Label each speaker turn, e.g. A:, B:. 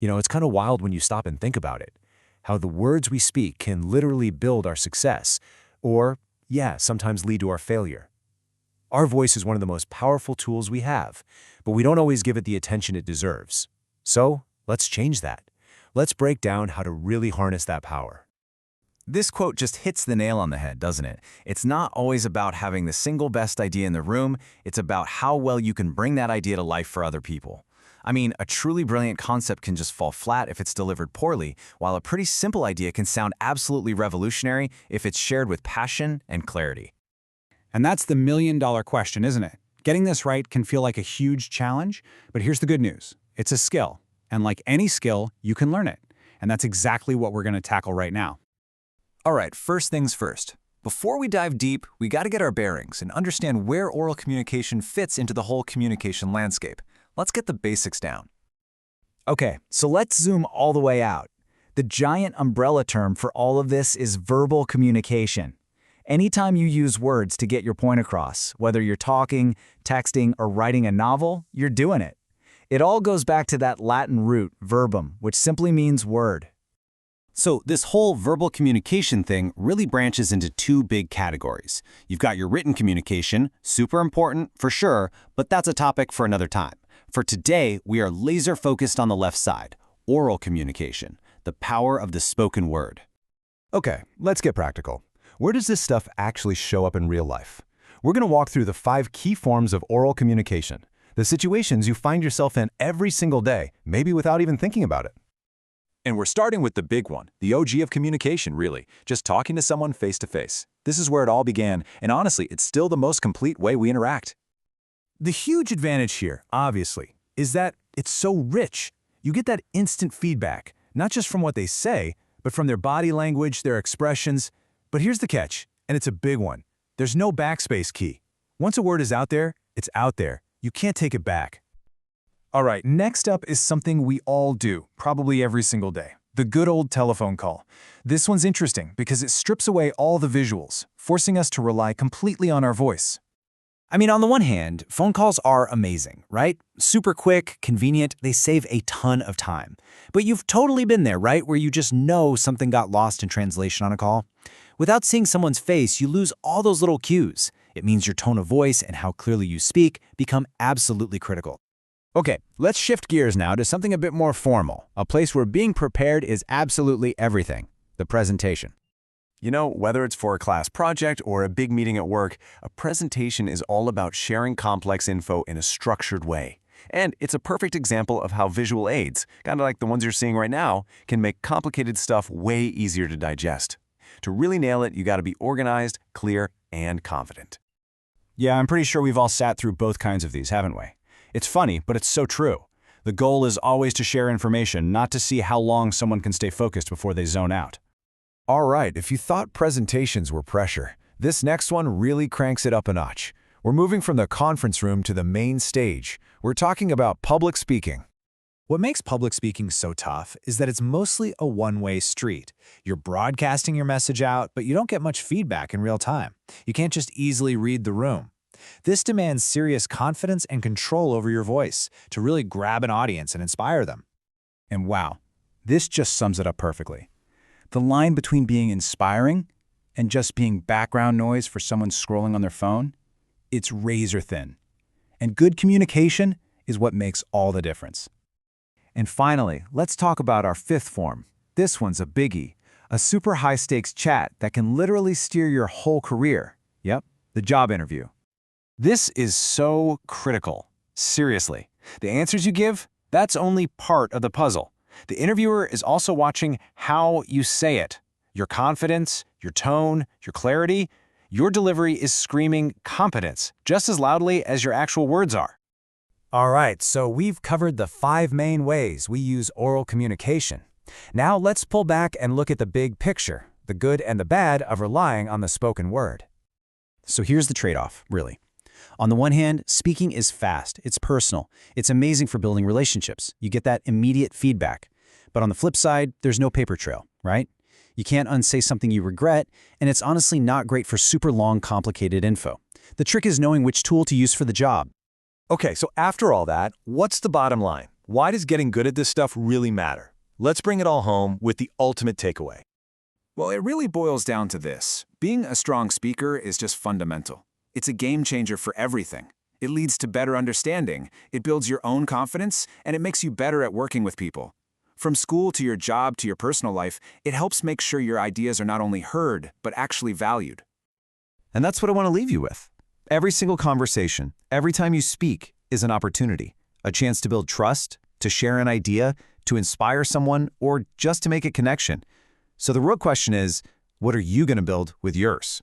A: It's kind of wild when you stop and think about it. How the words we speak can literally build our success, or, yeah, sometimes lead to our failure. Our voice is one of the most powerful tools we have, but we don't always give it the attention it deserves. So, let's change that. Let's break down how to really harness that power.
B: This quote just hits the nail on the head, doesn't it? It's not always about having the single best idea in the room, it's about how well you can bring that idea to life for other people. I mean, a truly brilliant concept can just fall flat if it's delivered poorly, while a pretty simple idea can sound absolutely revolutionary if it's shared with passion and clarity.
C: And that's the million-dollar question, isn't it? Getting this right can feel like a huge challenge, but here's the good news. It's a skill, and like any skill, you can learn it. And that's exactly what we're going to tackle right now.
B: All right, first things first. Before we dive deep, we got to get our bearings and understand where oral communication fits into the whole communication landscape. Let's get the basics down.
D: Okay, so let's zoom all the way out. The giant umbrella term for all of this is verbal communication. Anytime you use words to get your point across, whether you're talking, texting, or writing a novel, you're doing it. It all goes back to that Latin root, verbum, which simply means word.
E: So this whole verbal communication thing really branches into two big categories. You've got your written communication, super important for sure, but that's a topic for another time. For today, we are laser focused on the left side, oral communication, the power of the spoken word.
A: Okay, let's get practical. Where does this stuff actually show up in real life? We're going to walk through the 5 key forms of oral communication, the situations you find yourself in every single day, maybe without even thinking about it.
F: And we're starting with the big one, the OG of communication, really, just talking to someone face to face. This is where it all began, and honestly, it's still the most complete way we interact.
A: The huge advantage here, obviously, is that it's so rich. You get that instant feedback, not just from what they say, but from their body language, their expressions. But here's the catch, and it's a big one. There's no backspace key. Once a word is out there, it's out there. You can't take it back. All right, next up is something we all do, probably every single day. The good old telephone call. This one's interesting because it strips away all the visuals, forcing us to rely completely on our voice.
D: I mean, on the one hand, phone calls are amazing, right? Super quick, convenient, they save a ton of time. But you've totally been there, right? Where you just know something got lost in translation on a call. Without seeing someone's face, you lose all those little cues. It means your tone of voice and how clearly you speak become absolutely critical.
A: Okay, let's shift gears now to something a bit more formal, a place where being prepared is absolutely everything, the presentation. Whether it's for a class project or a big meeting at work, a presentation is all about sharing complex info in a structured way. And it's a perfect example of how visual aids, kind of like the ones you're seeing right now, can make complicated stuff way easier to digest. To really nail it, you got to be organized, clear, and confident.
C: Yeah, I'm pretty sure we've all sat through both kinds of these, haven't we? It's funny, but it's so true. The goal is always to share information, not to see how long someone can stay focused before they zone out.
A: All right, if you thought presentations were pressure, this next one really cranks it up a notch. We're moving from the conference room to the main stage. We're talking about public speaking.
G: What makes public speaking so tough is that it's mostly a one-way street. You're broadcasting your message out, but you don't get much feedback in real time. You can't just easily read the room. This demands serious confidence and control over your voice to really grab an audience and inspire them.
C: And wow, this just sums it up perfectly. The line between being inspiring and just being background noise for someone scrolling on their phone, it's razor thin. And good communication is what makes all the difference.
D: And finally, let's talk about our 5th form. This one's a biggie, a super high-stakes chat that can literally steer your whole career. Yep, the job interview.
C: This is so critical. Seriously, the answers you give, that's only part of the puzzle. The interviewer is also watching how you say it. Your confidence, your tone, your clarity. Your delivery is screaming competence just as loudly as your actual words are.
D: All right, so we've covered the 5 main ways we use oral communication. Now let's pull back and look at the big picture, the good and the bad of relying on the spoken word.
C: So here's the trade-off, really. On the one hand, speaking is fast, it's personal, it's amazing for building relationships. You get that immediate feedback. But on the flip side, there's no paper trail, right? You can't unsay something you regret, and it's honestly not great for super long, complicated info. The trick is knowing which tool to use for the job.
A: Okay, so after all that, what's the bottom line? Why does getting good at this stuff really matter? Let's bring it all home with the ultimate takeaway.
B: Well, it really boils down to this. Being a strong speaker is just fundamental. It's a game changer for everything. It leads to better understanding, it builds your own confidence, and it makes you better at working with people. From school to your job to your personal life, it helps make sure your ideas are not only heard, but actually valued.
C: And that's what I want to leave you with. Every single conversation, every time you speak, is an opportunity. A chance to build trust, to share an idea, to inspire someone, or just to make a connection. So the real question is, what are you going to build with yours?